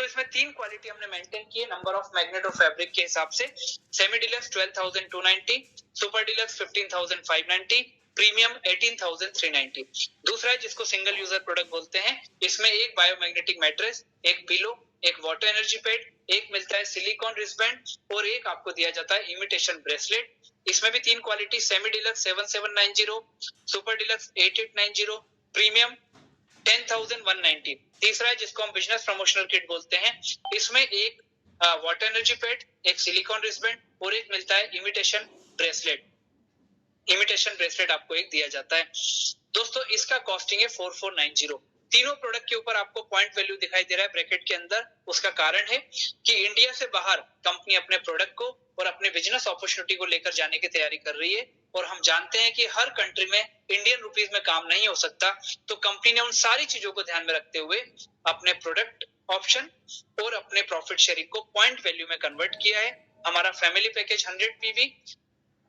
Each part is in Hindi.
इसमें 3 क्वालिटी हमने मेंटेन की है नंबर ऑफ मैग्नेट और फैब्रिक के हिसाब से। Semi deluxe 12,290, super deluxe 15,590, premium 18,390। दूसरा है जिसको सिंगल यूजर प्रोडक्ट बोलते हैं, इसमें एक बायोमैग्नेटिक मैट्रेस, एक पिलो, एक वाटर एनर्जी पैड, एक मिलता है सिलिकॉन रिस्टबैंड और एक आपको दिया जाता है इमिटेशन ब्रेसलेट। इसमें भी 3 quality, semi deluxe 7790, super deluxe 8890, premium 10,190। तीसरा है जिसको हम बिजनेस प्रमोशनल किट बोलते हैं, इसमें एक वाटर एनर्जी पैड, एक सिलिकॉन रिस्टबैंड और एक मिलता है इमिटेशन ब्रेसलेट। इमिटेशन ब्रेसलेट आपको एक दिया जाता है। दोस्तों इसका कॉस्टिंग है 4490। तीनों प्रोडक्ट के ऊपर आपको पॉइंट वैल्यू दिखाई दे रहा है ब्रैकेट के अंदर। उसका कारण है कि इंडिया से बाहर कंपनी अपने प्रोडक्ट को और अपने बिजनेस अपॉर्चुनिटी को लेकर जाने की तैयारी कर रही है और हम जानते हैं कि हर कंट्री में इंडियन रुपीस में काम नहीं हो सकता, तो कंपनी ने उन सारी चीजों को ध्यान में रखते हुए अपने प्रोडक्ट ऑप्शन और अपने प्रॉफिट शेयरिंग को पॉइंट वैल्यू में कन्वर्ट किया है। हमारा family package 100 PV,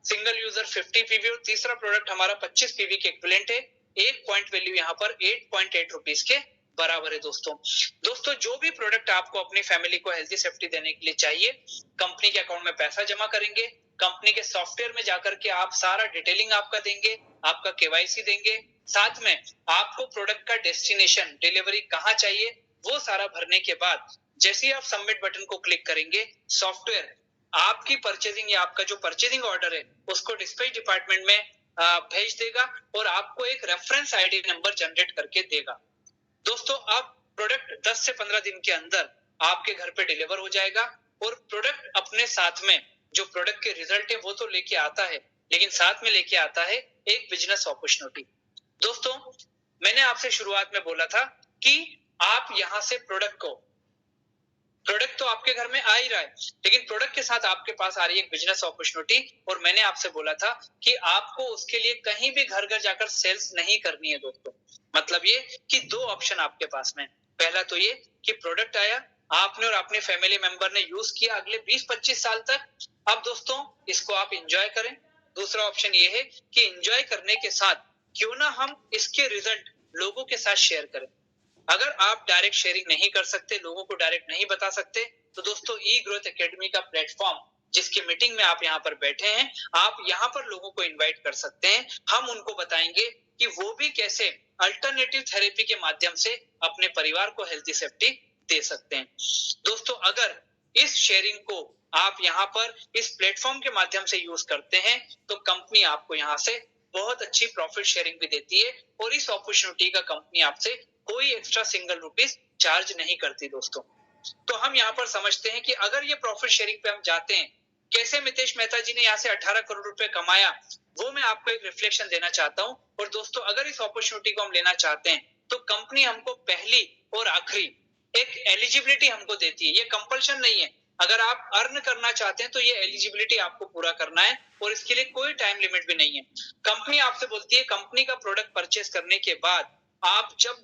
single user 50 PV और तीसरा प्रोडक्ट हमारा 25 पीवी के इक्विवेलेंट है। एक पॉइंट वैल्यू यहाँ पर 8.8 रुपीस के बराबर है। दोस्तों जो भी प्रोडक्ट आपको अपनी फैमिली को हेल्थी सेफ्टी देने के लिए चाहिए, कंपनी के अकाउंट में पैसा जमा करेंगे, कंपनी के सॉफ्टवेयर में जाकर के आप सारा डिटेलिंग आपका देंगे, आपका केवाईसी देंगे, साथ में आपको प्रोडक्ट का डेस्टिनेशन डिलीवरी कहाँ चाहिए वो सारा भरने के बाद जैसे ही आप सबमिट बटन को क्लिक करेंगे, सॉफ्टवेयर आपकी परचेजिंग या आपका जो परचेजिंग ऑर्डर है उसको डिस्पैच डिपार्टमेंट में भेज देगा और आपको एक रेफरेंस आईडी नंबर जनरेट करके देगा। दोस्तों अब प्रोडक्ट 10 से 15 दिन के अंदर आपके घर पे डिलीवर हो जाएगा और प्रोडक्ट अपने साथ में जो प्रोडक्ट के रिजल्ट है वो तो लेके आता है, लेकिन साथ में लेके आता है एक बिजनेस अपॉर्चुनिटी। दोस्तों मैंने आपसे शुरुआत में बोला था कि आप यहां से प्रोडक्ट तो आपके घर में आ ही रहा है, लेकिन प्रोडक्ट के साथ आपके पास आ रही है एक बिजनेस अपॉर्चुनिटी और मैंने आपसे बोला था कि आपको उसके लिए कहीं भी घर घर जाकर सेल्स नहीं करनी है। दोस्तों मतलब ये कि 2 ऑप्शन आपके पास में, पहला तो ये कि प्रोडक्ट आया, आपने और अपने फैमिली मेंबर ने यूज किया अगले 20-25 साल तक, अब दोस्तों इसको आप एंजॉय करें। दूसरा ऑप्शन ये है कि एंजॉय करने के साथ क्यों ना हम इसके रिजल्ट लोगों के साथ शेयर करें। अगर आप डायरेक्ट शेयरिंग नहीं कर सकते, लोगों को डायरेक्ट नहीं बता सकते, तो दोस्तों ई ग्रोथ एकेडमी का प्लेटफॉर्म जिसकी मीटिंग में आप यहाँ पर बैठे हैं, आप यहाँ पर लोगों को इनवाइट कर सकते हैं। हम उनको बताएंगे कि वो भी कैसे अल्टरनेटिव थेरेपी के माध्यम से अपने परिवार को हेल्थी सेफ्टी दे सकते हैं। दोस्तों अगर इस शेयरिंग को आप यहाँ पर इस प्लेटफॉर्म के माध्यम से यूज करते हैं तो कंपनी आपको यहाँ से बहुत अच्छी प्रॉफिट शेयरिंग भी देती है और इस अपॉर्चुनिटी का कंपनी आपसे कोई एक्स्ट्रा सिंगल रुपीस चार्ज नहीं करती। दोस्तों तो हम यहाँ पर समझते हैं कि अगर ये प्रॉफिट शेयरिंग पे हम जाते हैं, कैसे मितेश मेहता जी ने यहाँ से 18 करोड़ रुपए कमाया, वो मैं आपको एक रिफ्लेक्शन देना चाहता हूँ। और दोस्तों अगर इस अपॉर्चुनिटी को हम लेना चाहते हैं तो कंपनी हमको पहली और आखिरी एक एलिजिबिलिटी हमको देती है, ये कंपल्शन नहीं है। अगर आप अर्न करना चाहते हैं तो ये एलिजिबिलिटी आपको पूरा करना है और इसके लिए कोई टाइम लिमिट भी नहीं है। कंपनी आपसे बोलती है कंपनी का प्रोडक्ट परचेस करने के बाद आप जब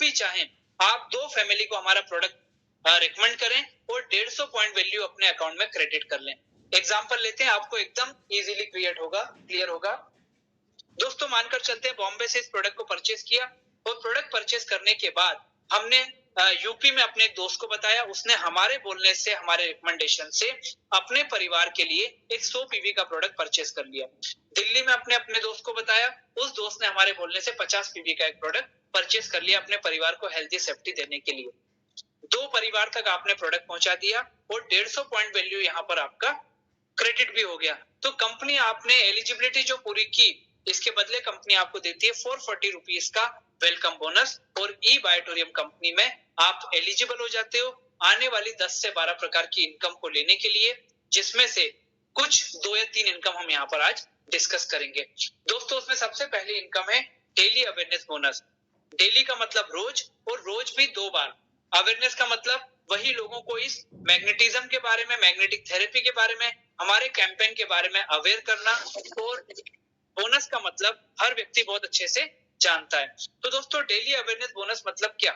भी चाहें आप 2 फैमिली को हमारा प्रोडक्ट रिकमेंड करें और 150 पॉइंट वैल्यू अपने अकाउंट में क्रेडिट कर लें। एग्जांपल लेते हैं, आपको एकदम इजीली क्लियर होगा। दोस्तों मानकर चलते हैं बॉम्बे से इस प्रोडक्ट को परचेस किया और प्रोडक्ट परचेस करने के बाद हमने यूपी में अपने एक दोस्त को बताया, उसने हमारे बोलने से, हमारे रिकमेंडेशन से अपने परिवार के लिए एक 100 पीवी का प्रोडक्ट परचेस कर लिया। दिल्ली में अपने दोस्त को बताया, उस दोस्त ने हमारे बोलने से 50 पीवी का एक प्रोडक्ट परचेस कर लिया अपने परिवार को हेल्थी सेफ्टी देने के लिए। 2 परिवार तक आपने प्रोडक्ट पहुंचा दिया और 150 पॉइंट वैल्यू यहाँ पर आपका क्रेडिट भी हो गया। तो कंपनी आपने एलिजिबिलिटी जो पूरी की, इसके बदले कंपनी आपको देती है 440 रुपीस का वेलकम बोनस और ई बायोटोरियम कंपनी में आप एलिजिबल हो जाते हो आने वाली 10 से 12 प्रकार की इनकम को लेने के लिए, जिसमें से कुछ 2 या 3 इनकम हम यहाँ पर आज डिस्कस करेंगे। दोस्तों उसमें सबसे पहली इनकम है डेली अवेयरनेस बोनस। डेली का मतलब रोज और रोज भी 2 बार। अवेयरनेस का मतलब वही लोगों को इस मैग्नेटिज्म के बारे में, मैग्नेटिक थेरेपी के बारे में, हमारे कैंपेन के बारे में अवेयर करना। और बोनस का मतलब हर व्यक्ति बहुत अच्छे से जानता है। तो दोस्तों डेली अवेयरनेस बोनस मतलब क्या?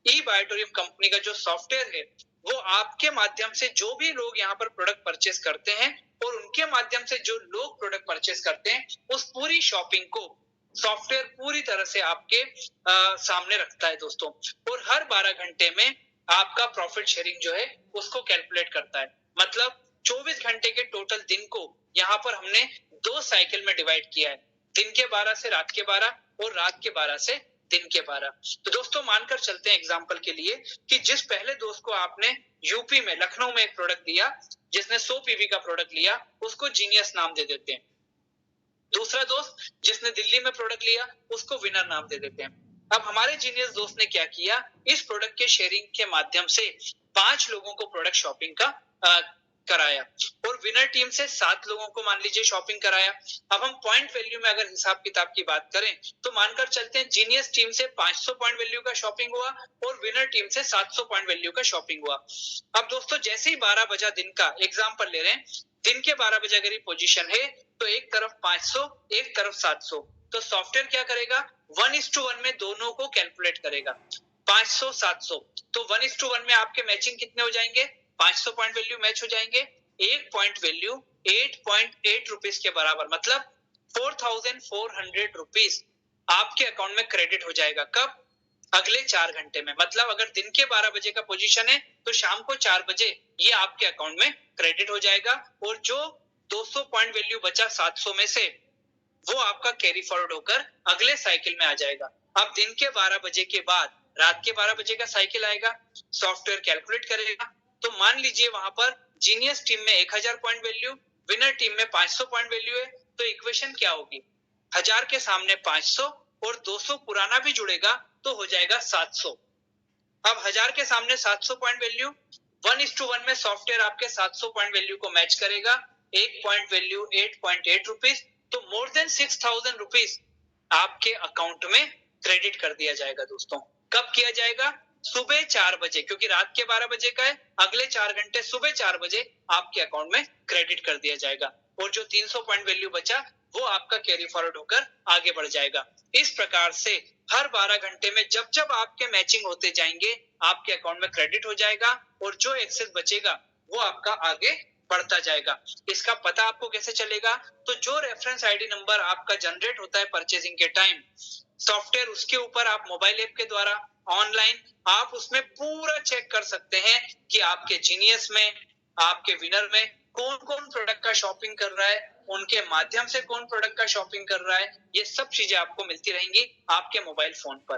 ई बायोटोरियम कंपनी का जो सॉफ्टवेयर है वो आपके माध्यम से जो भी लोग यहाँ पर प्रोडक्ट परचेस करते हैं और उनके माध्यम से जो लोग प्रोडक्ट परचेस करते हैं उस पूरी शॉपिंग को सॉफ्टवेयर पूरी तरह से आपके सामने रखता है दोस्तों। और हर 12 घंटे में आपका प्रॉफिट शेयरिंग जो है उसको कैलकुलेट करता है। मतलब 24 घंटे के टोटल दिन को यहाँ पर हमने 2 साइकिल में डिवाइड किया है, दिन के 12 से रात के 12 और रात के 12 से दिन के 12। तो दोस्तों मानकर चलते हैं एग्जांपल के लिए कि जिस पहले दोस्त को आपने यूपी में लखनऊ में एक प्रोडक्ट दिया, जिसने 100 पीवी का प्रोडक्ट लिया, उसको जीनियस नाम दे देते हैं। दूसरा दोस्त जिसने दिल्ली में प्रोडक्ट लिया, उसको विनर नाम दे देते हैं। अब हमारे जीनियस दोस्त ने क्या किया, इस प्रोडक्ट के शेयरिंग के माध्यम से 5 लोगों को प्रोडक्ट शॉपिंग का कराया और विनर टीम से 7 लोगों को मान लीजिए शॉपिंग कराया। अब हम पॉइंट वैल्यू में अगर हिसाब किताब की बात करें तो मानकर चलते हैं जीनियस टीम से 500 पॉइंट वैल्यू का शॉपिंग हुआ और विनर टीम से 700 पॉइंट वैल्यू का शॉपिंग हुआ। अब दोस्तों जैसे ही 12 बजा दिन का, एग्जाम्पल ले रहे हैं, दिन के 12 बजे अगर ये पोजीशन है तो एक तरफ 500 एक तरफ 700, तो सॉफ्टवेयर क्या करेगा, 1:1 में दोनों को कैलकुलेट करेगा। 500 700 तो 1:1 में आपके मैचिंग कितने हो जाएंगे, 500 पॉइंट वैल्यू मैच हो जाएंगे। एक पॉइंट वैल्यू 8.8 रुपीज के बराबर, मतलब 4400 रुपीज आपके अकाउंट में क्रेडिट हो जाएगा। कब, अगले 4 घंटे में। मतलब अगर दिन के 12 बजे का पोजीशन है तो शाम को 4 बजे ये आपके अकाउंट में क्रेडिट हो जाएगा और जो 200 पॉइंट वैल्यू बचा 700 में से, वो आपका कैरी फॉरवर्ड होकर अगले साइकिल में आ जाएगा। अब दिन के 12 बजे के बाद रात के 12 बजे का साइकिल आएगा, सॉफ्टवेयर कैलकुलेट करेगा। तो मान लीजिए वहां पर जीनियस टीम में 1000 पॉइंट वैल्यू, विनर टीम में 500 पॉइंट वैल्यू है, तो इक्वेशन क्या होगी, 1000 के सामने 500 और 200 पुराना भी जुड़ेगा तो हो जाएगा 700। अब 1000 के सामने 700 पॉइंट वैल्यू, 1:1 में सॉफ्टवेयर आपके 700 पॉइंट वैल्यू को मैच करेगा, एक पॉइंट वैल्यू 8.8 रुपीज, तो मोर देन 6000 रुपीज आपके अकाउंट में क्रेडिट कर दिया जाएगा। दोस्तों कब किया जाएगा, सुबह 4 बजे, क्योंकि रात के 12 बजे का है, अगले 4 घंटे सुबह 4 बजे आपके अकाउंट में क्रेडिट कर दिया जाएगा और जो 300 पॉइंट वैल्यू बचा वो आपका कैरी फॉरवर्ड होकर आगे बढ़ जाएगा। इस प्रकार से हर 12 घंटे में जब जब आपके मैचिंग होते जाएंगे आपके अकाउंट में क्रेडिट हो जाएगा और जो एक्सेस बचेगा वो आपका आगे बढ़ता जाएगा। इसका पता आपको कैसे चलेगा, तो जो रेफरेंस आईडी नंबर आपका जनरेट होता है परचेजिंग के टाइम, सॉफ्टवेयर उसके ऊपर आप मोबाइल ऐप के द्वारा ऑनलाइन आप उसमें पूरा चेक कर सकते हैं कि आपके जीनियस में, आपके विनर में कौन कौन प्रोडक्ट का शॉपिंग कर रहा है, उनके माध्यम से कौन प्रोडक्ट का शॉपिंग कर रहा है, ये सब चीजें आपको मिलती रहेंगी आपके मोबाइल फोन पर।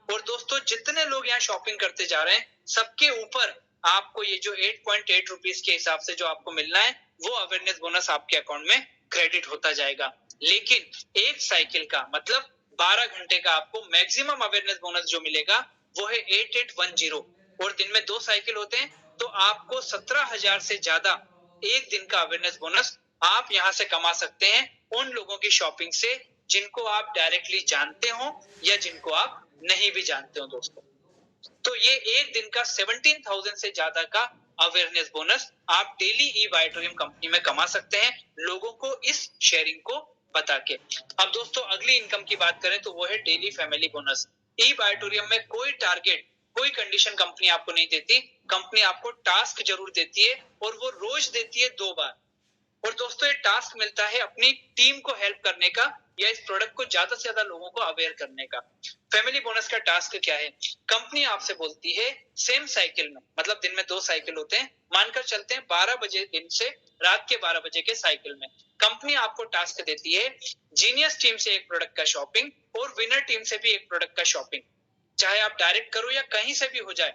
और दोस्तों जितने लोग यहाँ शॉपिंग करते जा रहे हैं सबके ऊपर आपको ये जो 8.8 रुपीज के हिसाब से जो आपको मिलना है वो अवेयरनेस बोनस आपके अकाउंट में क्रेडिट होता जाएगा। लेकिन एक साइकिल का मतलब 12 घंटे का आपको मैक्सिमम अवेयरनेस बोनस जो मिलेगा वो है 8810 और दिन में 2 साइकिल होते हैं, तो आपको 17,000 से ज्यादा एक दिन का अवेयरनेस बोनस आप यहां से कमा सकते हैं उन लोगों की शॉपिंग से जिनको आप डायरेक्टली जानते हो या जिनको आप नहीं भी जानते हो। दोस्तों तो ये एक दिन का 17,000 से ज्यादा का अवेयरनेस बोनस आप डेली ई बायोटोरियम कंपनी में कमा सकते हैं लोगों को इस शेयरिंग को बता के। अब दोस्तों अगली इनकम की बात करें तो वो है डेली फैमिली बोनस। ई बायोटोरियम में कोई टारगेट, कोई कंडीशन कंपनी आपको नहीं देती, कंपनी आपको टास्क जरूर देती है और वो रोज देती है 2 बार। और दोस्तों ये टास्क मिलता है अपनी टीम को हेल्प करने का या इस प्रोडक्ट को ज्यादा से ज्यादा लोगों को अवेयर करने का। फैमिली बोनस का टास्क क्या है, कंपनी आपसे बोलती है सेम साइकिल में, मतलब दिन में 2 साइकिल होते हैं, मानकर चलते हैं 12 बजे दिन से रात के 12 बजे के साइकिल में कंपनी आपको टास्क देती है जीनियस टीम से एक प्रोडक्ट का शॉपिंग और विनर टीम से भी एक प्रोडक्ट का शॉपिंग, चाहे आप डायरेक्ट करो या कहीं से भी हो जाए,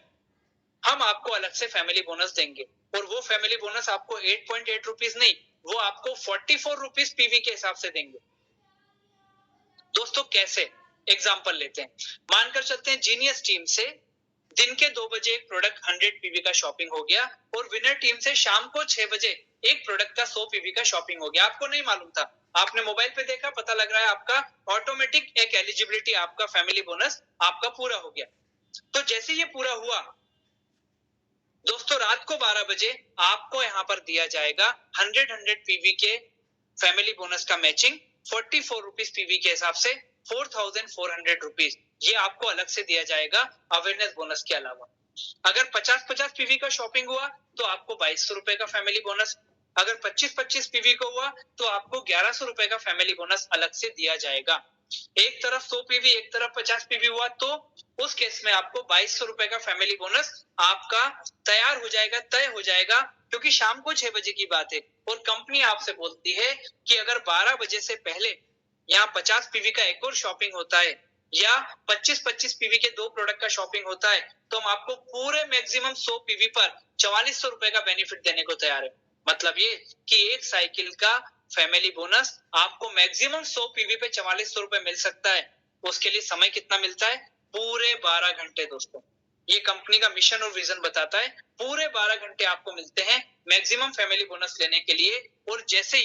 हम आपको अलग से फैमिली बोनस देंगे। और वो फैमिली बोनस आपको 8.8 रुपीज नहीं, वो आपको 44 रुपीज पीवी के हिसाब से देंगे। दोस्तों कैसे, एग्जांपल लेते हैं, मानकर चलते हैं जीनियस टीम से दिन के 2 बजे एक प्रोडक्ट 100 पीवी का शॉपिंग हो गया और विनर टीम से शाम को 6 बजे एक प्रोडक्ट का 100 पीवी का शॉपिंग हो गया। आपको नहीं मालूम था, आपने मोबाइल पे देखा, पता लग रहा है आपका ऑटोमेटिक एक एलिजिबिलिटी, आपका फैमिली बोनस आपका पूरा हो गया। तो जैसे ये पूरा हुआ दोस्तों रात को 12 बजे आपको यहां पर दिया जाएगा 100 पीवी के फैमिली बोनस का मैचिंग 44 रुपीज पीवी के हिसाब से 4400 रुपीज, ये आपको अलग से दिया जाएगा अवेयरनेस बोनस के अलावा। अगर 50-50 पीवी का शॉपिंग हुआ तो आपको 2200 रुपए का फैमिली बोनस, अगर 25-25 पीवी को हुआ तो आपको 1100 रुपए का फैमिली बोनस अलग से दिया जाएगा। एक तरफ 100 पीवी, एक तरफ 50 पीवी हुआ तो उस केस में आपको 2200 रुपए का फैमिली बोनस आपका तैयार हो जाएगा, तय हो जाएगा, क्योंकि शाम को 6 बजे की बात है और कंपनी आपसे बोलती है कि अगर 12 बजे से पहले यहाँ 50 पीवी का एक और शॉपिंग होता है या 25-25 पीवी के 2 प्रोडक्ट का शॉपिंग होता है तो हम आपको पूरे मैक्सिमम 100 पीवी पर 4400 रुपए का बेनिफिट देने को तैयार है। मतलब ये कि एक साइकिल का फैमिली बोनस आपको मैक्सिमम 100 पीवी पे 4400 रुपए मिल सकता है। उसके लिए समय कितना मिलता है? पूरे 12 घंटे दोस्तों। ये कंपनी का मिशन और विजन बताता है। पूरे 12 घंटे आपको मिलते हैं मैक्सिमम फैमिली बोनस लेने के लिए। और जैसे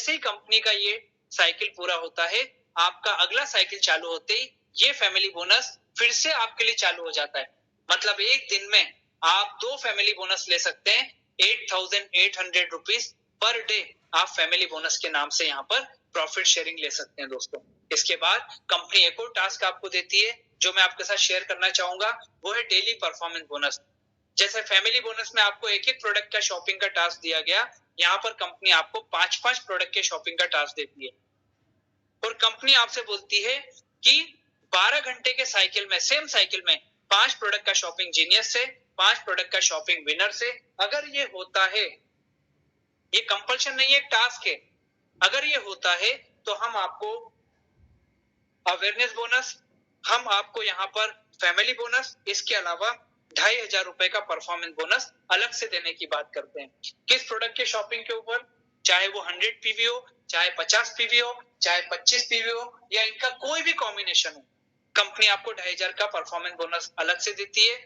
ही कंपनी का ये साइकिल पूरा होता है, आपका अगला साइकिल चालू होते ही ये फैमिली बोनस फिर से आपके लिए चालू हो जाता है। मतलब एक दिन में आप 2 फैमिली बोनस ले सकते हैं। 8,800 रुपीज पर डे आप फैमिली बोनस के नाम से यहाँ पर प्रॉफिट शेयरिंग ले सकते हैं दोस्तों। इसके बाद कंपनी एक और टास्क आपको देती है जो मैं आपके साथ शेयर करना चाहूंगा, वो है डेली परफॉर्मेंस बोनस। जैसे फैमिली बोनस में आपको एक एक प्रोडक्ट का शॉपिंग का टास्क दिया गया, यहाँ पर कंपनी आपको 5-5 प्रोडक्ट के शॉपिंग का टास्क देती है और कंपनी आपसे बोलती है कि 12 घंटे के साइकिल में, सेम साइकिल में 5 प्रोडक्ट का शॉपिंग जीनियस से, 5 प्रोडक्ट का शॉपिंग विनर से। अगर ये होता है, ये कंपल्शन नहीं है, एक टास्क है, अगर ये होता है तो हम आपको अवेयरनेस बोनस, हम आपको यहाँ पर फैमिली बोनस, इसके अलावा 2,500 रुपए का परफॉर्मेंस बोनस अलग से देने की बात करते हैं। किस प्रोडक्ट के शॉपिंग के ऊपर? चाहे वो 100 पीवी हो, चाहे 50 पीवी हो, चाहे 25 पीवी हो या इनका कोई भी कॉम्बिनेशन हो, कंपनी आपको 2,500 का परफॉर्मेंस बोनस अलग से देती है।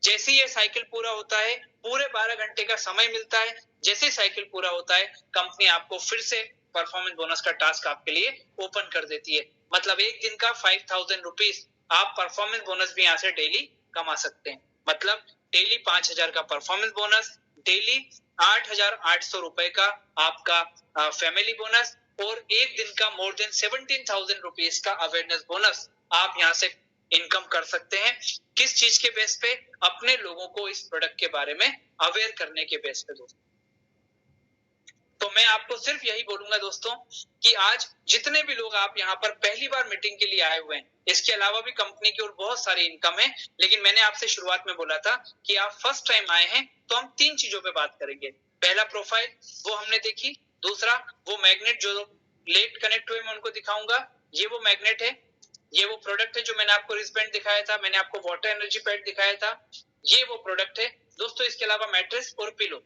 जैसे ये साइकिल पूरा होता है, पूरे 12 घंटे का समय मिलता है। जैसे साइकिल पूरा होता है, कंपनी आपको फिर से परफॉर्मेंस बोनस का टास्क आपके लिए ओपन कर देती है। मतलब एक दिन का 5,000 रुपीज आप परफॉर्मेंस बोनस भी यहाँ से डेली कमा सकते हैं। मतलब डेली 5,000 का परफॉर्मेंस बोनस, डेली 8,800 रुपए का आपका फैमिली बोनस और एक दिन का मोर देन 17,000 रुपीज का अवेयरनेस बोनस आप यहाँ से इनकम कर सकते हैं। किस चीज के बेस पे? अपने लोगों को इस प्रोडक्ट के बारे में अवेयर करने के बेस पे दोस्तों। तो मैं आपको सिर्फ यही बोलूंगा दोस्तों कि आज जितने भी लोग आप यहाँ पर पहली बार मीटिंग के लिए आए हुए हैं, इसके अलावा भी कंपनी की और बहुत सारी इनकम है, लेकिन मैंने आपसे शुरुआत में बोला था कि आप फर्स्ट टाइम आए हैं तो हम 3 चीजों पे बात करेंगे। पहला प्रोफाइल, वो हमने देखी। दूसरा, वो मैग्नेट जो लेट कनेक्ट हुए मैं उनको दिखाऊंगा, ये वो मैग्नेट है। ये वो प्रोडक्ट है जो मैंने आपको रिस्टबैंड दिखाया था, मैंने आपको वाटर एनर्जी पैड दिखाया था, ये वो प्रोडक्ट है दोस्तों। इसके अलावा मैट्रेस और पिलो।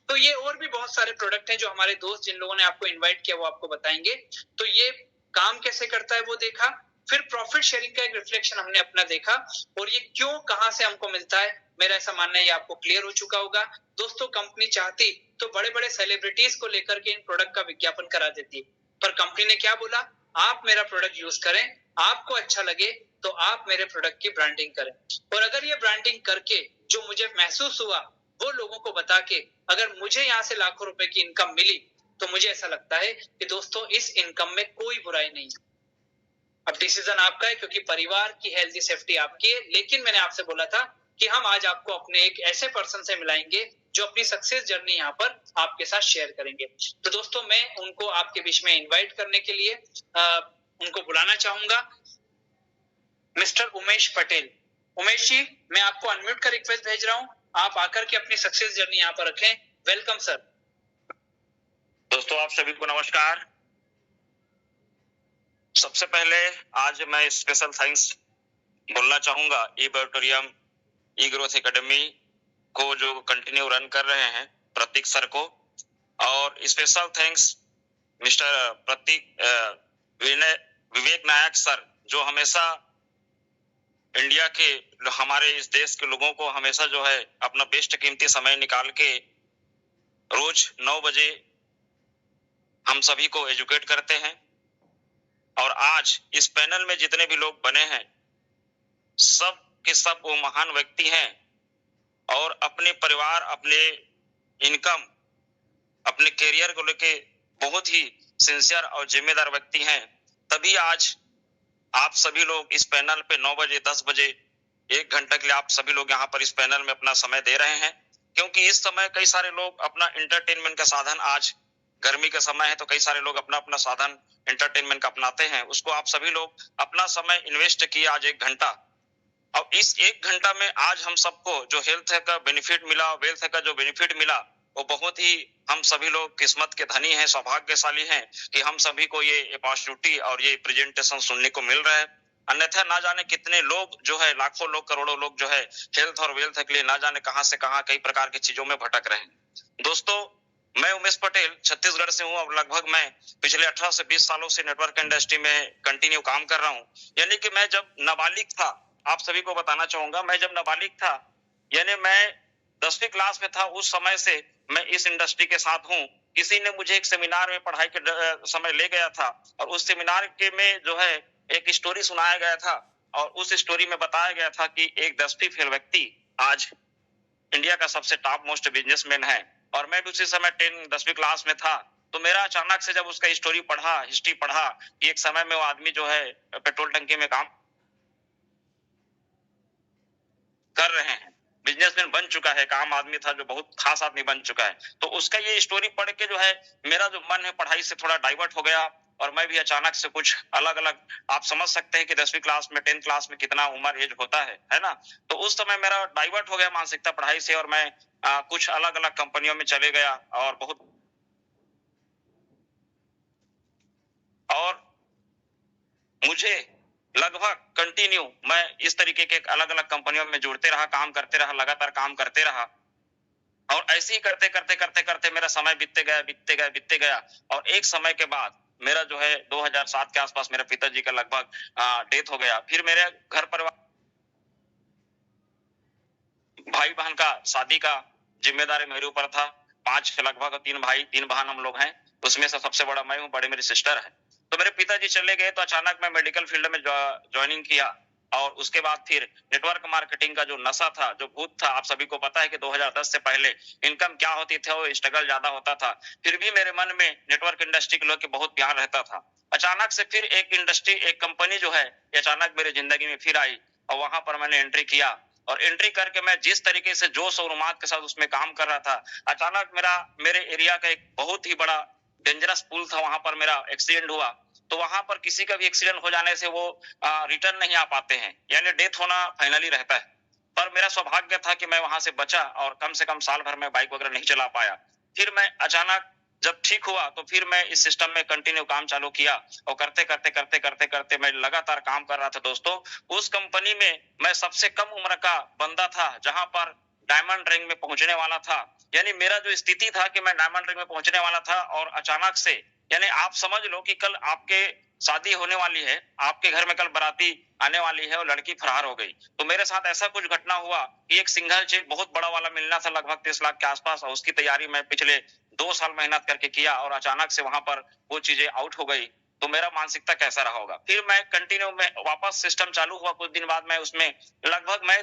तो ये और भी बहुत सारे प्रोडक्ट हैं जो हमारे दोस्त जिन लोगों ने आपको इनवाइट किया वो आपको बताएंगे। तो ये काम कैसे करता है वो देखा, फिर प्रॉफिट शेयरिंग का एक रिफ्लेक्शन हमने अपना देखा और ये क्यों, कहां से हमको मिलता है, मेरा ऐसा मानना है ये आपको क्लियर हो चुका होगा दोस्तों। कंपनी चाहती तो बड़े बड़े सेलिब्रिटीज को लेकर के इन प्रोडक्ट का विज्ञापन करा देती है, पर कंपनी ने क्या बोला, आप मेरा प्रोडक्ट यूज करें, आपको अच्छा लगे तो आप मेरे प्रोडक्ट की ब्रांडिंग करें। और अगर ये ब्रांडिंग करके जो मुझे महसूस हुआ वो लोगों को बता के अगर मुझे यहाँ से लाखों रुपए की इनकम मिली, तो मुझे ऐसा लगता है कि दोस्तों इस इनकम में कोई बुराई नहीं है। अब डिसीजन आपका है, क्योंकि परिवार की हेल्थी सेफ्टी आपकी है। लेकिन मैंने आपसे बोला था कि हम आज आपको अपने एक ऐसे पर्सन से मिलाएंगे जो अपनी सक्सेस जर्नी यहाँ पर आपके साथ शेयर करेंगे। तो दोस्तों मैं उनको आपके बीच में इन्वाइट करने के लिए उनको बुलाना चाहूंगा, मिस्टर उमेश पटेल। उमेश जी, मैं आपको अनम्यूट का रिक्वेस्ट भेज रहा हूं, आप आकर के अपनी सक्सेस जर्नी यहाँ पर रखें। Welcome sir. दोस्तों आप सभी को नमस्कार। सबसे पहले आज मैं स्पेशल थैंक्स बोलना चाहूंगा ई बॉडिटोरियम ई ग्रोथ एकेडमी को जो कंटिन्यू रन कर रहे हैं, प्रतीक सर को, और स्पेशल थैंक्स मिस्टर प्रतीक विवेक नायक सर जो हमेशा इंडिया के, हमारे इस देश के लोगों को हमेशा जो है अपना बेस्ट कीमती समय निकाल के रोज 9 बजे हम सभी को एजुकेट करते हैं। और आज इस पैनल में जितने भी लोग बने हैं सब के सब वो महान व्यक्ति हैं और अपने परिवार, अपने इनकम, अपने करियर को लेके बहुत ही सिंसियर और जिम्मेदार व्यक्ति हैं। तभी आज आप सभी लोग इस पैनल पे 9 बजे 10 बजे 1 घंटा के लिए आप सभी लोग यहाँ पर इस पैनल में अपना समय दे रहे हैं, क्योंकि इस समय कई सारे लोग अपना एंटरटेनमेंट का साधन आज गर्मी का समय है तो कई सारे लोग अपना अपना साधन एंटरटेनमेंट का अपनाते हैं, उसको आप सभी लोग अपना समय इन्वेस्ट किए आज 1 घंटा। अब इस 1 घंटा में आज हम सबको जो हेल्थ का बेनिफिट मिला, वेल्थ का जो बेनिफिट मिला, वो बहुत ही हम सभी लोग किस्मत के धनी हैं, सौभाग्यशाली हैं कि हम सभी को ये अपॉर्चुनिटी और ये प्रेजेंटेशन सुनने को मिल रहा है। अन्यथा ना जाने कितने लोग जो है, लाखों लोग, करोड़ों लोग जो है हेल्थ और वेल्थ के लिए ना जाने कहां से कहां कई प्रकार की चीजों में भटक रहे हैं। दोस्तों, मैं उमेश पटेल छत्तीसगढ़ से हूं और लगभग मैं पिछले 18 से 20 सालों से नेटवर्क इंडस्ट्री में कंटिन्यू काम कर रहा हूं। यानी कि मैं जब नाबालिग था, आप सभी को बताना चाहूंगा, मैं जब नाबालिग था, यानी मैं 10वीं क्लास में था, उस समय से मैं इस इंडस्ट्री के साथ हूं। किसी ने मुझे एक सेमिनार में पढ़ाई के समय ले गया था और उस सेमिनार के में जो है एक स्टोरी सुनाया गया था और उस स्टोरी में बताया गया था कि एक 10वीं फेल व्यक्ति आज इंडिया का सबसे टॉप मोस्ट बिजनेसमैन है और मैं भी उसी समय 10वीं क्लास में था। तो मेरा अचानक से जब उसका स्टोरी पढ़ा, हिस्ट्री पढ़ा कि एक समय में वो आदमी जो है पेट्रोल टंकी में काम कर रहे हैं, बिजनेसमैन बन चुका है, एक आम आदमी था जो बहुत खास आदमी बन चुका है। तो उसका ये स्टोरी पढ़ के जो है मेरा जो मन है पढ़ाई से थोड़ा डाइवर्ट हो गया और मैं भी अचानक से कुछ अलग अलग, आप समझ सकते हैं कि 10वीं क्लास में 10th क्लास में कितना उम्र एज होता है ना। तो उस समय मेरा डाइवर्ट हो गया मानसिकता पढ़ाई से और मैं कुछ अलग अलग कंपनियों में चले गया और बहुत और मुझे लगभग कंटिन्यू मैं इस तरीके के अलग अलग कंपनियों में जुड़ते रहा, काम करते रहा, लगातार काम करते रहा और ऐसे ही करते करते करते करते मेरा समय बीतते गया और एक समय के बाद मेरा जो है 2007 के आसपास मेरे पिताजी का लगभग डेथ हो गया। फिर मेरे घर परिवार, भाई बहन का शादी का जिम्मेदारी मेरे ऊपर था। 5 लगभग 3 भाई 3 बहन हम लोग हैं, उसमें से सबसे बड़ा मैं हूँ, बड़े मेरी सिस्टर है। तो मेरे पिताजी चले गए तो अचानक मैं मेडिकल फील्ड में ज्वाइनिंग किया और उसके बाद फिर नेटवर्क मार्केटिंग का जो नशा था, जो भूत था, आप सभी को पता है कि 2010 से पहले इनकम क्या होती थी, वो स्ट्रगल ज्यादा होता था। फिर भी मेरे मन में नेटवर्क इंडस्ट्री के लोग के बहुत प्यार रहता था। अचानक से फिर एक इंडस्ट्री, एक कंपनी जो है अचानक मेरी जिंदगी में फिर आई और वहां पर मैंने एंट्री किया और एंट्री करके मैं जिस तरीके से जोश और उम्माद के साथ उसमें काम कर रहा था, अचानक मेरे एरिया का एक बहुत ही बड़ा डेंजरस पुल था, वहां पर मेरा एक्सीडेंट हुआ। तो वहां पर किसी का भी एक्सीडेंट हो जाने से वो रिटर्न नहीं आ पाते हैं, यानी डेथ होना फाइनली रहता है। पर मेरा सौभाग्य था कि मैं वहां से बचा और कम से कम साल भर में बाइक वगैरह नहीं चला पाया। फिर मैं अचानक जब ठीक हुआ तो फिर मैं इस सिस्टम में कंटिन्यू काम चालू किया और करते मैं लगातार काम कर रहा था। दोस्तों, उस कंपनी में मैं सबसे कम उम्र का बंदा था जहां पर डायमंड रैंक में पहुंचने वाला था। यानी मेरा जो स्थिति था कि मैं डायमंड रैंक में पहुंचने वाला था और अचानक से, यानी आप समझ लो कि कल आपके शादी होने वाली है, आपके घर में कल बाराती आने वाली है और लड़की फरार हो गई। तो मेरे साथ ऐसा कुछ घटना हुआ कि एक सिंगल चेक बहुत बड़ा वाला मिलना था लगभग 30 लाख के आसपास और उसकी तैयारी मैं पिछले 2 साल मेहनत करके किया और अचानक से वहां पर वो चीजें आउट हो गई। तो मेरा मानसिकता कैसा रहा होगा। फिर मैं कंटिन्यू में वापस सिस्टम चालू हुआ, कुछ दिन बाद मैं उसमें लगभग मैं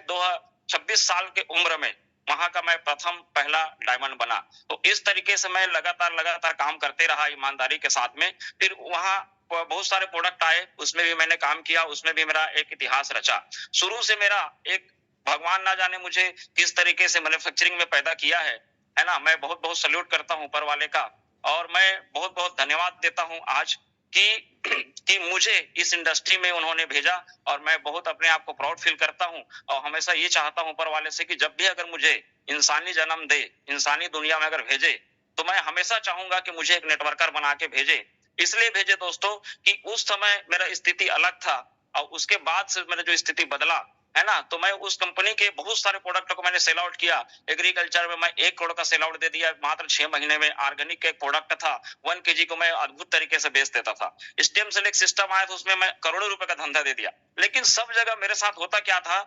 26 साल के उम्र में वहां का मैं प्रथम पहला डायमंड बना। तो इस तरीके से मैं लगातार काम करते रहा ईमानदारी के साथ में। फिर वहां बहुत सारे प्रोडक्ट आए, उसमें भी मैंने काम किया, उसमें भी मेरा एक इतिहास रचा। शुरू से मेरा एक, भगवान ना जाने मुझे किस तरीके से मैन्युफैक्चरिंग में पैदा किया है ना। मैं बहुत बहुत सल्यूट करता हूं ऊपर वाले का और मैं बहुत बहुत धन्यवाद देता हूं आज कि मुझे इस इंडस्ट्री में उन्होंने भेजा और मैं बहुत अपने आप को प्राउड फील करता हूं और हमेशा ये चाहता हूं ऊपर वाले से कि जब भी अगर मुझे इंसानी जन्म दे, इंसानी दुनिया में अगर भेजे, तो मैं हमेशा चाहूंगा कि मुझे एक नेटवर्कर बना के भेजे। इसलिए भेजे दोस्तों कि उस समय मेरा स्थिति अलग था और उसके बाद से मेरा जो स्थिति बदला है ना, तो मैं उस कंपनी के बहुत सारे प्रोडक्ट को मैंने सेल आउट किया। एग्रीकल्चर में मैं 1 करोड़ का सेल आउट दे दिया मात्र 6 महीने में। ऑर्गेनिक का एक प्रोडक्ट था 1 kg को मैं अद्भुत तरीके से बेच देता था। स्टेम सेल एक सिस्टम आया तो उसमें मैं करोड़ों रुपए का धंधा दे दिया। लेकिन सब जगह मेरे साथ होता क्या था,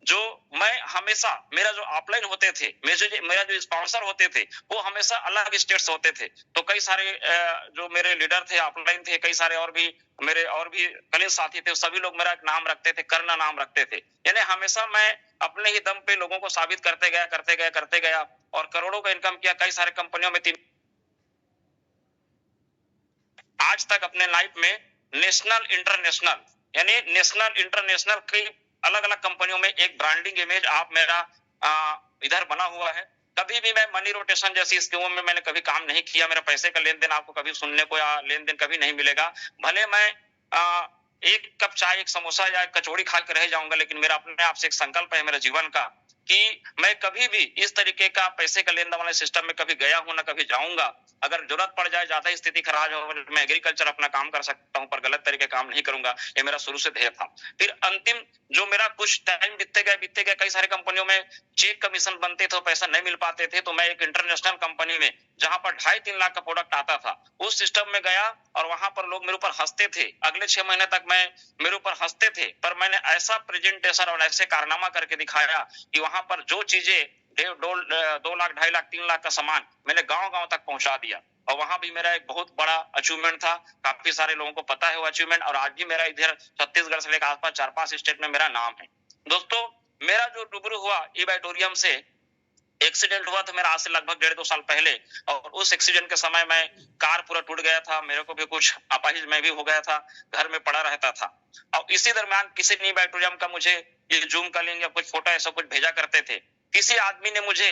जो मैं हमेशा, मेरा जो अपलाइन होते थे, मेरा जो स्पॉन्सर होते थे, वो हमेशा अलग स्टेट्स होते थे। तो कई सारे जो मेरे लीडर थे, अपलाइन थे, कई सारे और भी मेरे और भी कलीग साथी थे, सभी लोग मेरा एक नाम रखते थे, कर्ण नाम रखते थे। यानी हमेशा मैं अपने ही दम पे लोगों को साबित करते गया और करोड़ों का इनकम किया कई सारे कंपनियों में। आज तक अपने लाइफ में नेशनल इंटरनेशनल, यानी नेशनल इंटरनेशनल कई अलग अलग कंपनियों में एक ब्रांडिंग इमेज आप मेरा इधर बना हुआ है। कभी भी मैं मनी रोटेशन जैसी स्कीमों में मैंने कभी काम नहीं किया। मेरा पैसे का लेन देन आपको कभी सुनने को या लेन देन कभी नहीं मिलेगा। भले मैं एक कप चाय, एक समोसा या एक कचौड़ी खा के रह जाऊंगा, लेकिन मेरा अपने आप से एक संकल्प है मेरे जीवन का कि मैं कभी भी इस तरीके का पैसे का लेन देन वाले सिस्टम में कभी गया हूं ना कभी जाऊंगा। अगर जरूरत पड़ जाए, ज्यादा स्थिति खराब हो, मैं एग्रीकल्चर अपना काम कर सकता हूं, पर गलत तरीके काम नहीं करूंगा। ये मेरा शुरू से ध्येय था। फिर अंतिम जो मेरा कुछ टाइम बीतते गए, कई सारी कंपनियों में चेक कमीशन बनते थे, पैसा नहीं मिल पाते थे, तो मैं एक इंटरनेशनल कंपनी में जहां पर 2.5-3 लाख का प्रोडक्ट आता था, उस सिस्टम में गया और वहां पर लोग मेरे ऊपर हंसते थे। अगले 6 महीने तक मैं मेरे ऊपर हंसते थे, पर मैंने ऐसा प्रेजेंटेशन और ऐसे कारनामा करके दिखाया कि वहां पर जो चीजें 2 लाख, 2.5 लाख, 3 लाख का सामान मैंने गांव-गांव तक पहुंचा दिया। और वहां भी मेरा एक बहुत बड़ा अचीवमेंट था। काफी सारे लोगों को पता है वो अचीवमेंट, और आज भी मेरा इधर छत्तीसगढ़ से लेकर आसपास 4-5 स्टेट में मेरा नाम है। दोस्तों, मेरा जो रूबरू हुआ ई-बैटोरियम से, एक्सीडेंट हुआ था मेरा आज से लगभग 1.5-2 साल पहले, और उस एक्सीडेंट के समय मैं कार पूरा टूट गया था, मेरे को भी कुछ अपाहिज मैं भी हो गया था, घर में पड़ा रहता था। और इसी दरमियान किसी ने बैटोरियम का मुझे ये जूम का लिंक या कुछ फोटो ऐसा कुछ भेजा करते थे। किसी आदमी ने मुझे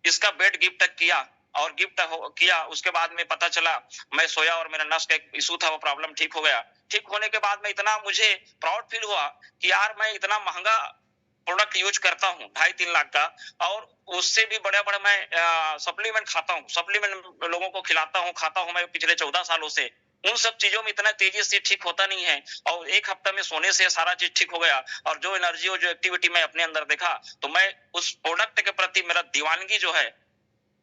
इसका बेड गिफ्ट किया, और गिफ्ट किया, उसके बाद में पता चला मैं सोया और मेरा नस का एक इशू था, वो प्रॉब्लम ठीक हो गया। ठीक होने के बाद में इतना मुझे प्राउड फील हुआ कि यार मैं इतना महंगा प्रोडक्ट यूज करता हूँ 2.5-3 लाख का, और उससे भी बड़े-बड़े मैं सप्लीमेंट खाता हूँ, सप्लीमेंट लोगों को खिलाता हूँ, खाता हूँ मैं पिछले 14 सालों से। उन सब चीजों में इतना तेजी से ठीक होता नहीं है, और एक हफ्ता में सोने से सारा चीज ठीक हो गया। और जो एनर्जी और जो एक्टिविटी मैं अपने अंदर देखा, तो मैं उस प्रोडक्ट के प्रति मेरा दीवानगी जो है,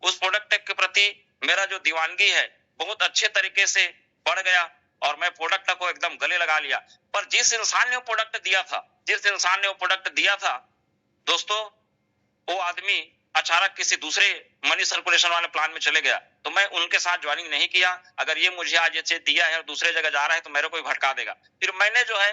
उस प्रोडक्ट के प्रति मेरा जो दीवानगी है बहुत अच्छे तरीके से बढ़ गया, और मैं प्रोडक्ट को एकदम गले लगा लिया। पर जिस इंसान ने वो प्रोडक्ट दिया था, जिस इंसान ने वो प्रोडक्ट दिया था दोस्तों, वो आदमी अचानक किसी दूसरे मनी सर्कुलेशन वाले प्लान में चले गया, तो मैं उनके साथ ज्वाइनिंग नहीं किया। अगर ये मुझे आज ये दिया है और दूसरे जगह जा रहा है, तो मेरे को भटका देगा। फिर मैंने जो है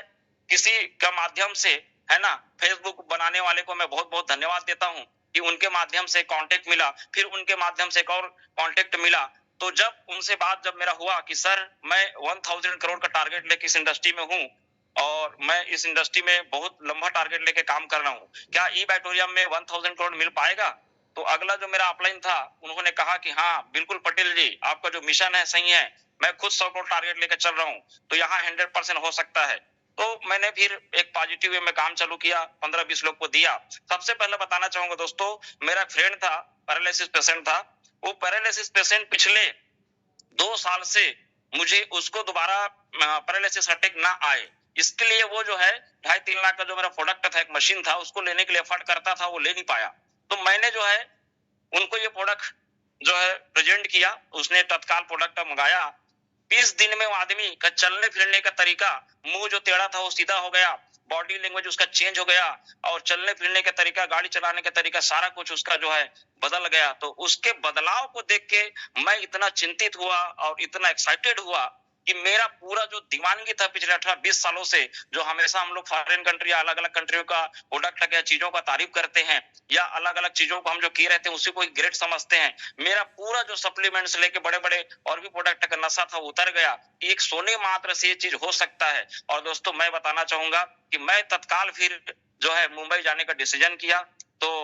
किसी का माध्यम से, है ना, फेसबुक बनाने वाले को मैं बहुत बहुत धन्यवाद देता हूं कि उनके माध्यम से कांटेक्ट मिला, फिर उनके माध्यम से एक और कांटेक्ट मिला। तो जब उनसे बात जब मेरा हुआ कि सर मैं 1000 करोड़ का टारगेट लेके इस इंडस्ट्री में हूं, और मैं इस इंडस्ट्री में बहुत लंबा टारगेट लेके काम कर रहा हूं, क्या ई-बैटोरियम में 1000 करोड़ मिल पाएगा? तो अगला जो मेरा अपलाइन था, उन्होंने कहा कि हाँ बिल्कुल पटेल जी, आपका जो मिशन है सही है, मैं खुद 100 करोड़ टारगेट लेकर चल रहा हूं, तो यहाँ 100% हो सकता है। तो मैंने फिर एक पॉजिटिव वे में काम चालू किया, 15-20 लोग को दिया। सबसे पहले बताना चाहूंगा दोस्तों, मेरा फ्रेंड था, पैरालिसिस पेशेंट था। वो पैरालिसिस पेशेंट पिछले 2 साल से मुझे उसको दोबारा पैरालिसिस अटैक ना आए, इसके लिए वो जो है 2.5-3 लाख का जो मेरा प्रोडक्ट था, एक मशीन था, उसको लेने के लिए एफर्ट करता था, वो ले नहीं पाया। तो मैंने जो है उनको ये प्रोडक्ट जो है प्रेजेंट किया, उसने तत्काल प्रोडक्ट मंगाया। 20 दिन में वो आदमी का चलने फिरने का तरीका, मुंह जो टेढ़ा था वो सीधा हो गया, बॉडी लैंग्वेज उसका चेंज हो गया, और चलने फिरने का तरीका, गाड़ी चलाने का तरीका, सारा कुछ उसका जो है बदल गया। तो उसके बदलाव को देख के मैं इतना चिंतित हुआ और इतना एक्साइटेड हुआ कि मेरा पूरा जो दीवानगी था पिछले 18-20 सालों से, जो हमेशा हम लोग फॉरेन कंट्री या अलग अलग कंट्रियों का प्रोडक्ट या चीजों का तारीफ करते हैं, या अलग अलग चीजों को हम जो किए रहते हैं उसी को ग्रेट समझते हैं, मेरा पूरा जो सप्लीमेंट्स लेके बड़े बड़े और भी प्रोडक्ट का नशा था उतर गया। एक सोने मात्र से ये चीज हो सकता है। और दोस्तों मैं बताना चाहूंगा कि मैं तत्काल फिर जो है मुंबई जाने का डिसीजन किया। तो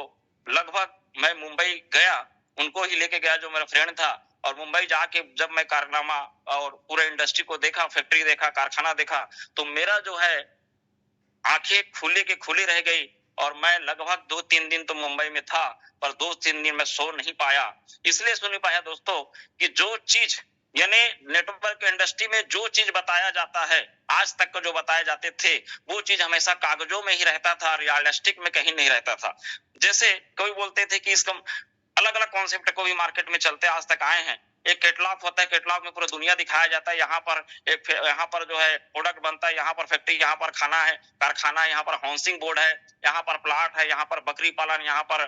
लगभग मैं मुंबई गया, उनको ही लेके गया जो मेरा फ्रेंड था, और मुंबई जाके जब मैं कारनामा और पूरे इंडस्ट्री को देखा, फैक्ट्री देखा, कारखाना देखा, तो मेरा जो है आंखें खुली के खुली रह गई। और मैं लगभग 2-3 दिन तो मुंबई में था, पर 2-3 दिन मैं सो नहीं पाया। इसलिए सो नहीं पाया दोस्तों कि जो चीज यानी नेटवर्क इंडस्ट्री में जो चीज बताया जाता है, आज तक का जो बताए जाते थे, वो चीज हमेशा कागजों में ही रहता था, रियलिस्टिक में कहीं नहीं रहता था। जैसे कोई बोलते थे कि इसका अलग अलग कॉन्सेप्ट को भी मार्केट में चलते आज तक आए हैं। एक कैटलॉग होता है, कैटलॉग में पूरा दुनिया दिखाया जाता है, यहाँ पर यहाँ पर जो है प्रोडक्ट बनता है, यहाँ पर फैक्ट्री, यहाँ पर खाना है, कारखाना है, यहाँ पर हाउसिंग बोर्ड है, यहाँ पर प्लाट है, यहाँ पर बकरी पालन, यहाँ पर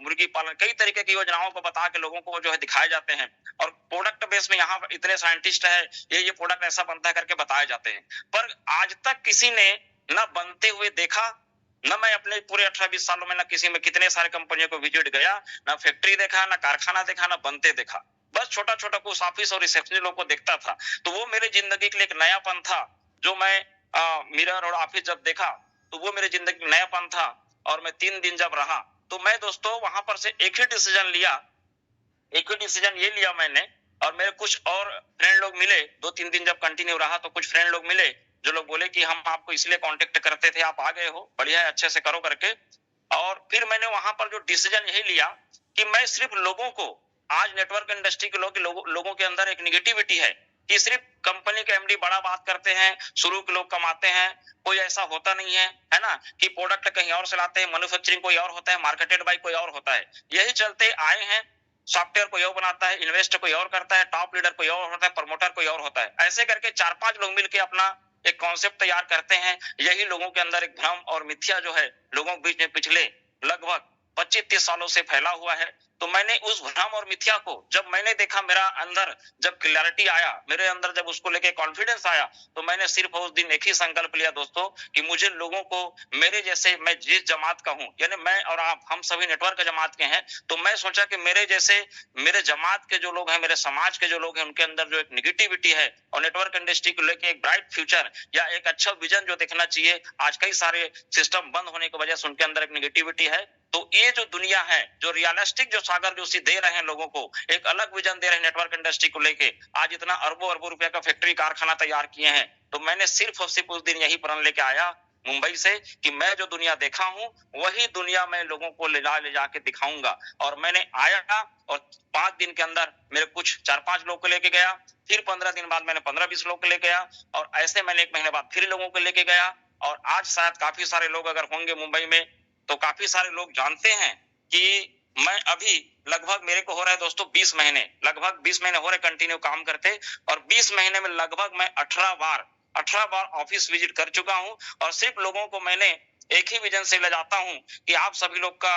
मुर्गी पालन, कई तरीके की योजनाओं को बता के लोगों को जो है दिखाए जाते हैं। और प्रोडक्ट बेस में यहाँ पर इतने साइंटिस्ट है, ये प्रोडक्ट ऐसा बनता है करके बताए जाते हैं। पर आज तक किसी ने न बनते हुए देखा, न मैं अपने पूरे 18-20 सालों में न किसी में कितने सारे कंपनियों को विजिट गया, न फैक्ट्री देखा, न कारखाना देखा, न बनते देखा। बस छोटा छोटा कुछ ऑफिस और रिसेप्शन लोग को देखता था। तो वो मेरे जिंदगी के लिए एक नयापन था, जो मैं मिरर और ऑफिस जब देखा, तो वो मेरे जिंदगी में नयापन था। और मैं 3 दिन जब रहा, तो मैं दोस्तों वहां पर से एक ही डिसीजन ये लिया मैंने, और मेरे कुछ और फ्रेंड लोग मिले, 2-3 दिन जब कंटिन्यू रहा तो कुछ फ्रेंड लोग मिले जो लोग बोले कि हम आपको इसलिए कांटेक्ट करते थे, आप आ गए हो, बढ़िया है, अच्छे से करो करके। और फिर मैंने वहां पर जो डिसीजन यही लिया कि मैं सिर्फ लोगों को, आज नेटवर्क इंडस्ट्री के लोगों के अंदर एक निगेटिविटी है कि सिर्फ कंपनी के एमडी बड़ा बात करते हैं, शुरू के लोग कमाते हैं, कोई ऐसा होता नहीं है ना, कि प्रोडक्ट कहीं और से लाते हैं, मैन्युफैक्चरिंग कोई और होता है, मार्केटेड बाय कोई और होता है। यही चलते आए हैं, सॉफ्टवेयर कोई और बनाता है, इन्वेस्ट कोई और करता है, टॉप लीडर कोई और होता है, प्रमोटर कोई और होता है। ऐसे करके 4-5 लोग मिलकर अपना एक कॉन्सेप्ट तैयार करते हैं। यही लोगों के अंदर एक भ्रम और मिथ्या जो है लोगों के बीच में पिछले लगभग 25-30 सालों से फैला हुआ है। तो मैंने उस भ्रम और मिथ्या को जब मैंने देखा, मेरा अंदर जब क्लैरिटी आया, मेरे अंदर जब उसको लेके कॉन्फिडेंस आया, तो मैंने सिर्फ उस दिन एक ही संकल्प लिया दोस्तों कि मुझे लोगों को मेरे जैसे, मैं जिस जमात का हूं, यानी मैं और आप, हम सभी नेटवर्क जमात के हैं, तो मैं सोचा कि मेरे जैसे, मेरे जमात के जो लोग हैं, मेरे समाज के जो लोग हैं, उनके अंदर जो एक निगेटिविटी है और नेटवर्क इंडस्ट्री को लेके एक ब्राइट फ्यूचर या एक अच्छा विजन जो देखना चाहिए, आज कई सारे सिस्टम बंद होने की वजह से उनके अंदर एक निगेटिविटी है। तो ये जो दुनिया है, जो रियलिस्टिक जो सागर जोशी दे रहे हैं लोगों को, एक अलग विजन दे रहे हैं नेटवर्क इंडस्ट्री को लेके, आज इतना अरबों रुपए का फैक्ट्री कारखाना तैयार किए हैं। तो मैंने सिर्फ और सिर्फ उस दिन यही प्रण लेके आया मुंबई से कि मैं जो दुनिया देखा हूं वही दुनिया मैं लोगों को ले जाके दिखाऊंगा। और मैंने आया और 5 दिन के अंदर मेरे कुछ 4-5 लोग को लेके गया, फिर 15 दिन बाद मैंने 15-20 लोग को लेके गया, और ऐसे मैंने 1 महीने बाद फिर लोगों को लेके गया। और आज शायद काफी सारे लोग अगर होंगे मुंबई में, तो काफी सारे लोग जानते हैं कि मैं अभी लगभग, मेरे को हो रहा है दोस्तों 20 महीने, लगभग 20 महीने हो रहे कंटिन्यू काम करते, और 20 महीने में लगभग मैं 18 बार ऑफिस विजिट कर चुका हूं। और सिर्फ लोगों को मैंने एक ही विजन से ले जाता हूं कि आप सभी लोग का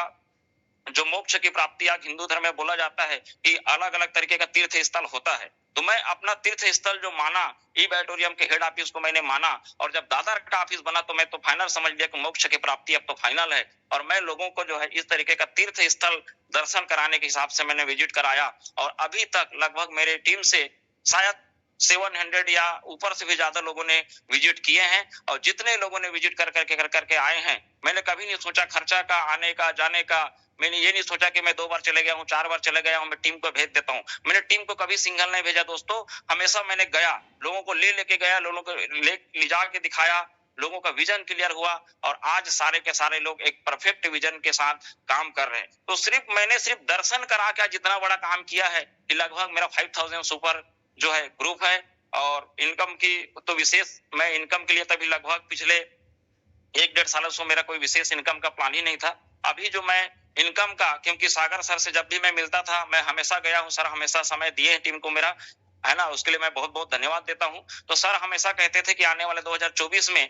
जो मोक्ष की प्राप्ति, आज हिंदू धर्म में बोला जाता है कि अलग अलग तरीके का तीर्थ स्थल होता है, तो मैं अपना तीर्थ स्थल जो माना, ई बैटोरियम के हेड ऑफिस को मैंने माना, और जब दादर का ऑफिस बना तो मैं तो फाइनल समझ लिया कि मोक्ष की प्राप्ति अब तो फाइनल है। और मैं लोगों को जो है इस तरीके का तीर्थ स्थल दर्शन कराने के हिसाब से मैंने विजिट कराया। और अभी तक लगभग मेरे टीम से शायद 700 या ऊपर से भी ज्यादा लोगों ने विजिट किए हैं। और जितने लोगों ने विजिट कर करके आए हैं, मैंने कभी नहीं सोचा खर्चा का, आने का, जाने का। मैंने ये नहीं सोचा कि मैं 2 बार चले गया हूँ, 4 बार चले गया हूँ, मैं टीम को भेज देता हूँ। मैंने टीम को कभी सिंगल नहीं भेजा दोस्तों, हमेशा मैंने गया, लोगों को लेके गया, लोगों को ले जाके दिखाया, लोगों का विजन क्लियर हुआ, और आज सारे के सारे लोग एक परफेक्ट विजन के साथ काम कर रहे हैं। तो मैंने सिर्फ दर्शन करा के जितना बड़ा काम किया है कि लगभग मेरा 5000 सुपर जो है ग्रुप है। और इनकम की तो विशेष, मैं इनकम के लिए तभी लगभग पिछले 1-1.5 सालों से मेरा कोई विशेष इनकम का प्लान ही नहीं था। अभी जो मैं इनकम का, क्योंकि सागर सर से जब भी मैं मिलता था, मैं हमेशा गया हूं, सर हमेशा समय दिए हैं टीम को मेरा, है ना, उसके लिए मैं बहुत बहुत धन्यवाद देता हूं। तो सर हमेशा कहते थे कि आने वाले 2024 में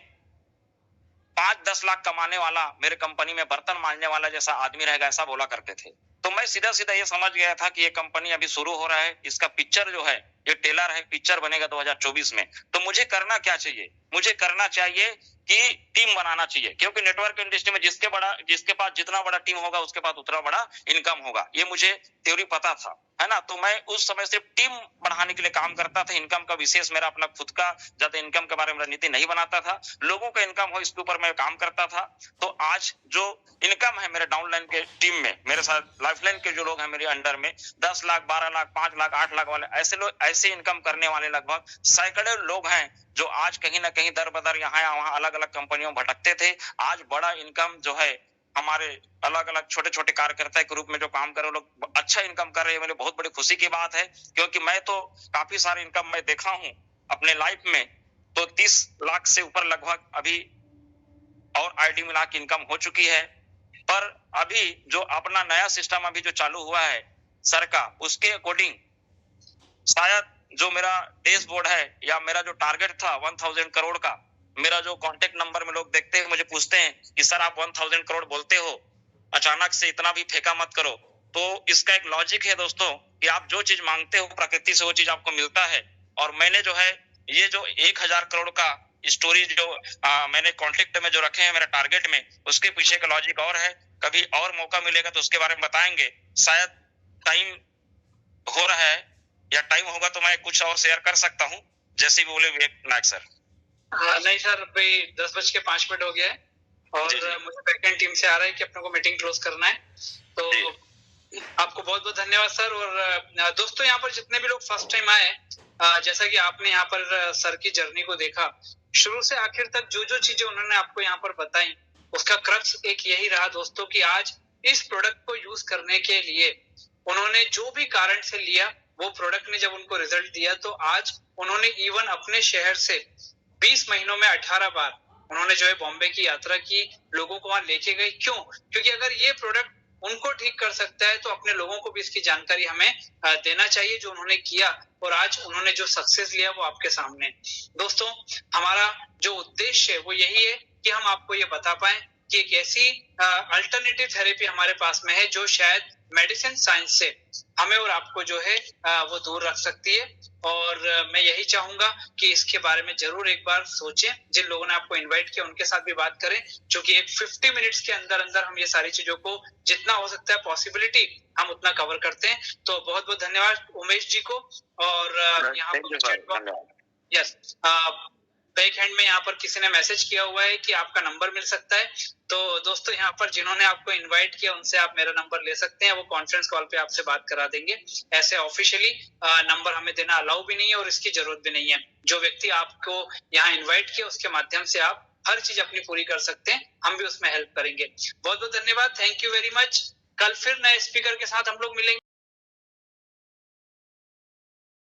5-10 लाख कमाने वाला मेरे कंपनी में बर्तन मांजने वाला जैसा आदमी रहेगा, ऐसा बोला करते थे। तो मैं सीधा सीधा ये समझ गया था कि ये कंपनी अभी शुरू हो रहा है, इसका पिक्चर जो है, ये टेलर है, पिक्चर बनेगा 2024 में। तो मुझे करना क्या चाहिए? मुझे करना चाहिए कि टीम बनाना चाहिए, क्योंकि नेटवर्क इंडस्ट्री में जिसके पास जितना बड़ा टीम होगा उसके पास उतना बड़ा इनकम होगा, ये मुझे थ्योरी पता था, है ना। तो मैं उस समय सिर्फ टीम बढ़ाने के लिए काम करता था, इनकम का विशेष मेरा अपना खुद का ज्यादा इनकम के बारे में रणनीति नहीं बनाता था, लोगों का इनकम हो इसके ऊपर मैं काम करता था। तो आज जो इनकम है मेरे डाउनलाइन के टीम में, मेरे साथ लाइफलाइन के जो लोग हैं मेरे अंडर में, 10 लाख, 12 लाख, 5 लाख, 8 लाख वाले ऐसे लोग, ऐसे इनकम करने वाले लगभग सैकड़ों लोग हैं, जो आज कहीं ना कहीं दर बदर यहाँ या वहां अलग अलग कंपनियों में भटकते थे। आज बड़ा इनकम जो है, हमारे अलग अलग छोटे छोटे कार्यकर्ता के रूप में जो काम कर रहे लोग अच्छा इनकम कर रहे हैं, मेरे बहुत बड़ी खुशी की बात है। क्योंकि मैं तो काफी सारे इनकम मैं देखा हूं अपने लाइफ में, तो 30 लाख से ऊपर लगभग अभी और आईडी मिला के इनकम हो चुकी है। पर अभी जो अपना नया सिस्टम अभी जो चालू हुआ है सर का, उसके अकॉर्डिंग शायद जो मेरा डैशबोर्ड है या मेरा जो टारगेट था 1000 करोड़ का, मेरा जो कांटेक्ट नंबर में लोग देखते हैं, मुझे पूछते हैं कि सर आप 1000 करोड़ बोलते हो, अचानक से इतना भी फेंका मत करो। तो इसका एक लॉजिक है दोस्तों कि आप जो चीज मांगते हो प्रकृति से वो चीज आपको मिलता है। और मैंने जो है ये जो 1000 करोड़ का स्टोरी जो मैंने कॉन्टेक्ट में जो रखे हैं मेरे टारगेट में, उसके पीछे का लॉजिक और है। कभी और मौका मिलेगा तो उसके बारे में बताएंगे। शायद टाइम हो रहा है या टाइम होगा तो मैं कुछ और शेयर कर सकता हूँ, जैसे भी बोले विवेक नायक सर। नहीं सर, भाई 10:05 हो गया है। और मुझे बैकएंड टीम से आ रहा है कि अपने को मीटिंग क्लोज करना है। तो आपको बहुत बहुत धन्यवाद सर। और दोस्तों यहाँ पर जितने भी लोग फर्स्ट टाइम आए, जैसा कि आपने यहाँ पर सर की जर्नी को देखा शुरू से आखिर तक, जो जो चीजें उन्होंने आपको यहाँ पर बताई, उसका क्रक्स एक यही रहा दोस्तों कि आज इस प्रोडक्ट को यूज करने के लिए उन्होंने जो भी कारण से लिया, वो प्रोडक्ट ने जब उनको रिजल्ट दिया तो आज उन्होंने इवन अपने शहर से 20 महीनों में 18 बार उन्होंने जो है बॉम्बे की यात्रा की, लोगों को वहां लेके गए। क्यों? क्योंकि अगर ये प्रोडक्ट उनको ठीक कर सकता है तो अपने लोगों को भी इसकी जानकारी हमें देना चाहिए, जो उन्होंने किया। और आज उन्होंने जो सक्सेस लिया वो आपके सामने। दोस्तों, हमारा जो उद्देश्य है वो यही है कि हम आपको ये बता पाए कि एक ऐसी अल्टरनेटिव थेरेपी हमारे पास में है जो शायद मेडिसिन साइंस से हमें और आपको जो है वो दूर रख सकती है। और मैं यही चाहूंगा कि इसके बारे में जरूर एक बार सोचें। जिन लोगों ने आपको इनवाइट किया उनके साथ भी बात करें, जो कि एक 50 मिनट्स के अंदर अंदर हम ये सारी चीजों को जितना हो सकता है पॉसिबिलिटी हम उतना कवर करते हैं। तो बहुत बहुत धन्यवाद उमेश जी को। और यहाँ पर यस, बैक हैंड में यहाँ पर किसी ने मैसेज किया हुआ है कि आपका नंबर मिल सकता है। तो दोस्तों, यहाँ पर जिन्होंने आपको इनवाइट किया उनसे आप मेरा नंबर ले सकते हैं, वो कॉन्फ्रेंस कॉल पे आपसे बात करा देंगे। ऐसे ऑफिशियली नंबर हमें देना अलाउ भी नहीं है और इसकी जरूरत भी नहीं है। जो व्यक्ति आपको यहाँ इन्वाइट किया उसके माध्यम से आप हर चीज अपनी पूरी कर सकते हैं, हम भी उसमें हेल्प करेंगे। बहुत बहुत धन्यवाद, थैंक यू वेरी मच। कल फिर नए स्पीकर के साथ हम लोग मिलेंगे।